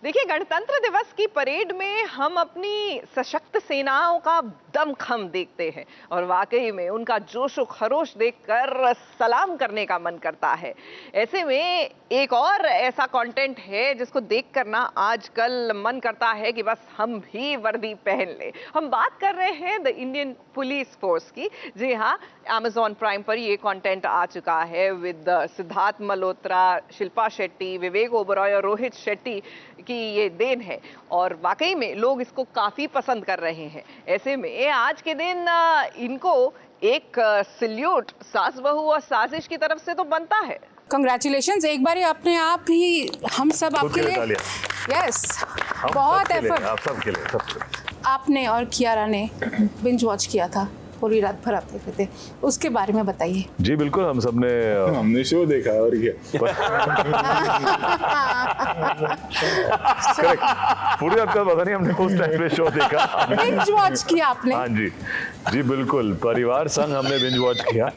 देखिए, गणतंत्र दिवस की परेड में हम अपनी सशक्त सेनाओं का दमखम देखते हैं और वाकई में उनका जोश और खरोश देखकर सलाम करने का मन करता है। ऐसे में एक और ऐसा कंटेंट है जिसको देखकर ना आजकल मन करता है कि बस हम भी वर्दी पहन लें। हम बात कर रहे हैं द इंडियन पुलिस फोर्स की। जी हाँ, Amazon प्राइम पर ये कंटेंट आ चुका है विद सिद्धार्थ मल्होत्रा, शिल्पा शेट्टी, विवेक ओबरॉय और रोहित शेट्टी की ये देन है और वाकई में लोग इसको काफी पसंद कर रहे हैं। ऐसे में आज के दिन इनको एक सल्यूट सास बहू और साजिश की तरफ से तो बनता है। कंग्रेचुलेशंस, एक बार अपने आप ही हम सब आपके लिए यस बहुत एफर्ट आप सबके लिए आपने और कियारा ने बिंज वॉच किया था, पूरी रात भर आप देखे थे, उसके बारे में बताइए। जी बिल्कुल, हम सब ने हमने शो देखा और क्या पूरी रात का पता नहीं, हमने उस टाइम पे शो देखा, बिंज वॉच किया आपने। हाँ जी जी बिल्कुल, परिवार संग हमने बिंज वॉच किया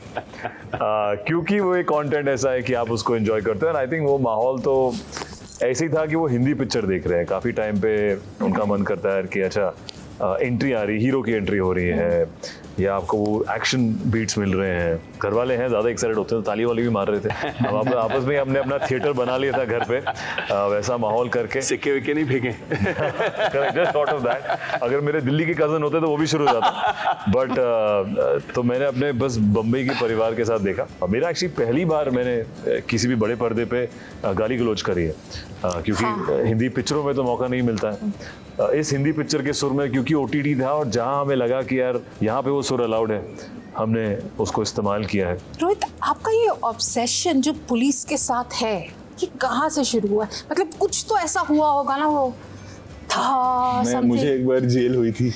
क्योंकि वो एक कंटेंट ऐसा है कि आप उसको एंजॉय करते हैं। आई थिंक वो माहौल तो ऐसे ही था कि वो हिंदी पिक्चर देख रहे हैं, काफी टाइम पे उनका मन करता है कि अच्छा एंट्री आ रही, हीरो की एंट्री हो रही है या आपको वो एक्शन बीट्स मिल रहे हैं। घर वाले हैं ज़्यादा एक्साइटेड होते हैं, ताली वाली भी मार रहे थे। अब आपस में हमने अपना थिएटर बना लिया था घर पे, वैसा माहौल करके। सिक्के विक्के नहीं फेंके। जस्ट थॉट ऑफ दैट, अगर मेरे दिल्ली के कज़न होते तो वो भी शुरू हो जाता, बट तो मैंने अपने बस बम्बई के परिवार के साथ देखा। और मेरा एक्चुअली पहली बार मैंने किसी भी बड़े पर्दे पे गाली गलौज करी है, क्योंकि हिंदी पिक्चरों में तो मौका नहीं मिलता है। इस हिंदी पिक्चर के सुर में क्योंकि OTT था और जहाँ हमें लगा कि यार यहाँ पे वो सुर अलाउड है, हमने उसको इस्तेमाल किया है। रोहित, आपका ये ऑब्सेशन जो पुलिस के साथ है, ये कहाँ से शुरू हुआ है? मतलब कुछ तो ऐसा हुआ होगा ना, वो था मुझे एक बार जेल हुई थी।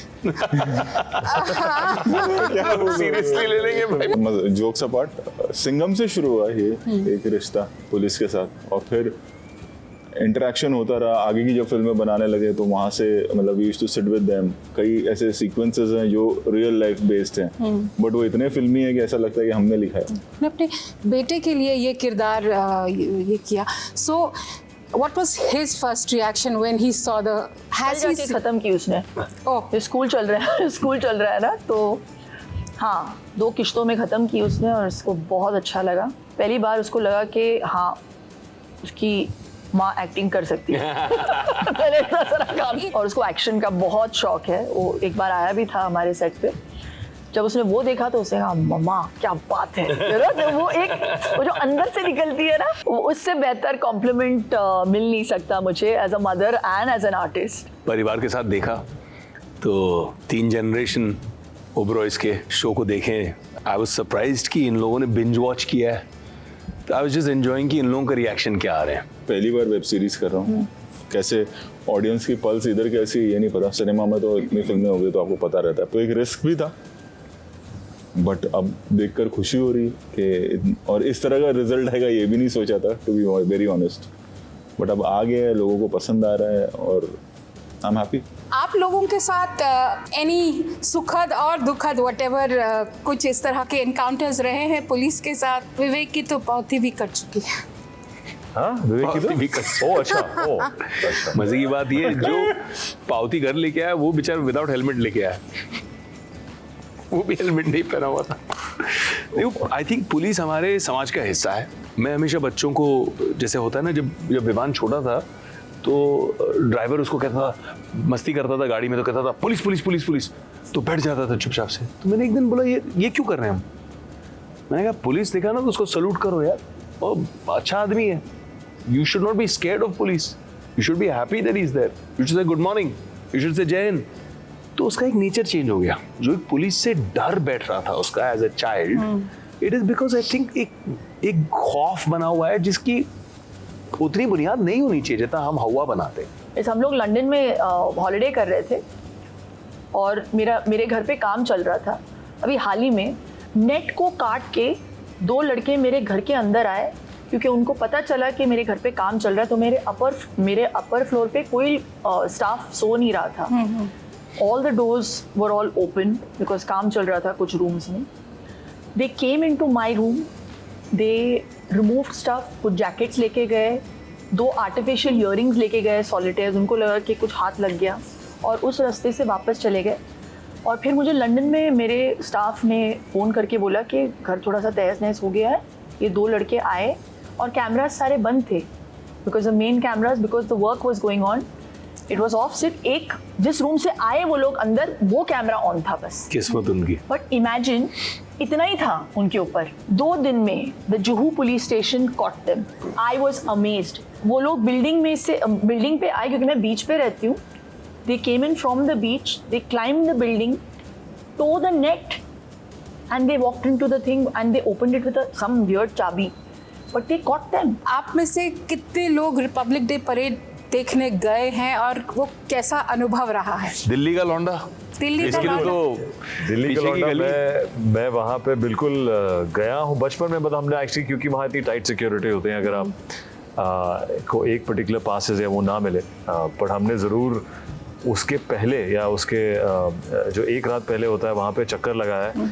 सीरियसली ले लेंगे भाई। जोक्स अपार्ट, सिंघम से शुरू हुआ ये एक रिश्ता पुलिस के साथ, और फिर इंटरेक्शन होता रहा। आगे की जब फिल्में बनाने लगे तो वहाँ से मतलब we used to sit with them. कई ऐसे सीक्वेंसेस हैं जो रियल लाइफ बेस्ड हैं, बट वो इतने फिल्मी है कि ऐसा लगता है कि हमने लिखा है। आपने अपने बेटे के लिए ये किरदार ये किया। So what was his first reaction when he saw the has he खत्म की उसने। ओह, स्कूल चल रहा है ना, तो हाँ 2 किश्तों में ख़त्म की उसने और उसको बहुत अच्छा लगा। पहली बार उसको लगा कि हाँ उसकी माँ एक्टिंग कर सकती है। पहले इतना सारा काम, और उसको एक्शन का बहुत शौक है। वो एक बार आया भी था हमारे सेट पे, जब उसने वो देखा तो उसने कहा मम्मा क्या बात है। वो जो अंदर से निकलती है ना, उससे बेहतर कॉम्प्लीमेंट मिल नहीं सकता मुझे as a mother and as an artist. परिवार के साथ देखा तो 3 जनरेशन ओबरॉयज के शो को देखें। आई वाज सरप्राइज्ड कि इन लोगों ने बिंज वॉच किया है। तो आई वाज जस्ट एंजॉयिंग कि इन लोगों का रिएक्शन क्या आ रहे हैं। पहली बार वेब सीरीज कर रहा हूँ, कैसे ऑडियंस की पल्स इधर कैसी ये नहीं पता। सिनेमा में तो इतनी फिल्में हो गई तो आपको पता रहता है, तो एक रिस्क भी था, बट अब देखकर खुशी हो रही कि और इस तरह का रिजल्ट आएगा ये भी नहीं सोचा था, to be very honest. But अब आ गया है, लोगों को पसंद आ रहा है और आई एम हैप्पी। आप लोगों के साथ एनी सुखद और दुखद व्हाटएवर कुछ इस तरह के एनकाउंटर्स रहे हैं पुलिस के साथ? विवेक की तो पावती भी कट चुकी है। हाँ, विवेक की तो भी ओ अच्छा। मजे की बात ये, जो पावती घर लेके आया वो बेचारा विदाउट हेलमेट लेके आया। वो भी हेलमेट नहीं पहना हुआ था। आई थिंक पुलिस हमारे समाज का हिस्सा है। मैं हमेशा बच्चों को, जैसे होता है ना, जब विमान छोटा था तो ड्राइवर उसको कहता था, मस्ती करता था गाड़ी में, तो कहता था पुलिस पुलिस पुलिस पुलिस, तो बैठ जाता था चुपचाप से। तो मैंने एक दिन बोला ये क्यों कर रहे हैं हम? मैंने कहा पुलिस देखा ना तो उसको सल्यूट करो यार, और अच्छा आदमी है। You should not be scared of police, you should be happy that he is there, you should say good morning, you should say Jai Hind. तो उसका एक नेचर चेंज हो गया। जो एक पुलिस से डर बैठ रहा था उसका as a child, it is because I think एक खौफ बना हुआ है जिसकी उतनी बुनियाद नहीं होनी चाहिए जितना हम हवा बनाते। इस हम लोग लंदन में हॉलिडे कर रहे थे और मेरे घर पे काम चल रहा था। अभी हाल ही में नेट को काट के 2 लड़के मेरे घर के अंदर आए, क्योंकि उनको पता चला कि मेरे घर पे काम चल रहा है। तो मेरे अपर फ्लोर पे कोई स्टाफ सो नहीं रहा था। All the doors were all open because काम चल रहा था कुछ रूम्स में। They came in to my room, they removed stuff, कुछ जैकेट्स लेके गए, 2 आर्टिफिशियल ईयरिंग्स लेके गए सॉलिटेयर्स, उनको लगा कि कुछ हाथ लग गया और उस रास्ते से वापस चले गए। और फिर मुझे लंदन में मेरे स्टाफ ने फ़ोन करके बोला कि घर थोड़ा सा तहस नहस हो गया है, ये 2 लड़के आए और कैमराज सारे बंद थे, because the main cameras, because the work was going on, it was of. सिर्फ एक जिस रूम से आए वो लोग अंदर, वो कैमरा ऑन था बस। किस्मत उनकी। बट इमेजिन, इतना ही था उनके ऊपर। 2 दिन में the Juhu police station caught them. I was amazed. वो लोग बिल्डिंग पे आए, क्योंकि मैं बीच पे रहती हूँ। They came in from the beach, they climbed the building, tore the net, and they walked into the thing and they opened it with some weird चाबी. But they caught them. आप में से कितने लोग रिपब्लिक डे परेड देखने गए हैं और वो कैसा अनुभव रहा है? दिल्ली का लौंडा, दिल्ली का इसके लिए लौंडा। तो दिल्ली का पीछे की लौंडा, गली। मैं वहाँ पे बिल्कुल गया हूँ बचपन में, बट हमने एक्चुअली, क्योंकि वहाँ इतनी टाइट सिक्योरिटी होते हैं, अगर आप को एक पर्टिकुलर पासेस या वो ना मिले, पर हमने ज़रूर उसके पहले या उसके जो एक रात पहले होता है वहाँ पे चक्कर लगाया है।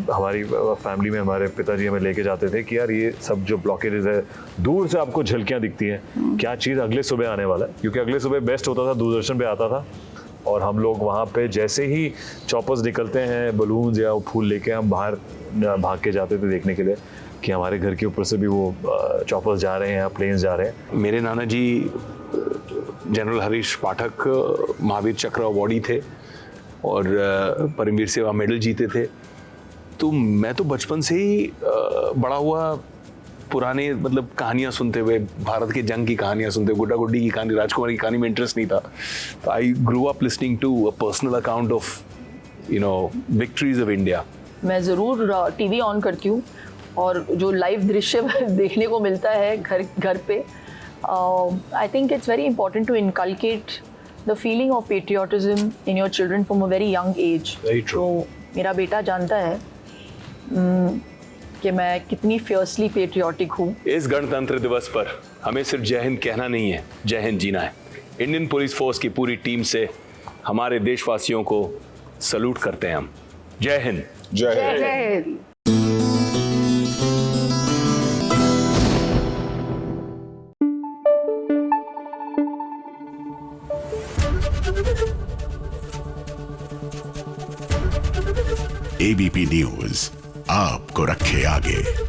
हमारी फैमिली में हमारे पिताजी हमें लेके जाते थे कि यार ये सब जो ब्लॉकेजेस है, दूर से आपको झलकियाँ दिखती हैं, क्या चीज़ अगले सुबह आने वाला है, क्योंकि अगले सुबह बेस्ट होता था, दूरदर्शन पे आता था। और हम लोग वहाँ पे जैसे ही चॉपर्स निकलते हैं, बलून्स या फूल लेके हम बाहर भाग के जाते थे देखने के लिए कि हमारे घर के ऊपर से भी वो चॉपर्स जा रहे हैं या प्लेन्स जा रहे हैं। मेरे नाना जी जनरल हरीश पाठक महावीर चक्र अवॉर्डी थे और परमवीर सेवा मेडल जीते थे। तो मैं तो बचपन से ही बड़ा हुआ पुराने मतलब कहानियाँ सुनते हुए, भारत के जंग की कहानियाँ सुनते हुए, गुड्डा गुड्डी की कहानी, राजकुमार की कहानी में इंटरेस्ट नहीं था। तो I grew up listening to a personal account of victories of India. मैं ज़रूर टीवी ऑन करती हूँ और जो लाइव दृश्य देखने को मिलता है घर पे, I think it's very important to inculcate the feeling of patriotism in your children from a very young age. तो मेरा बेटा जानता है कि मैं कितनी फियर्सली पेट्रियाटिक हूँ। इस गणतंत्र दिवस पर हमें सिर्फ जय हिंद कहना नहीं है, जय हिंद जीना है। इंडियन पुलिस फोर्स की पूरी टीम से हमारे देशवासियों को सलूट करते हैं हम। जय हिंद। जय हिंद। एबीपी न्यूज आपको रखे आगे।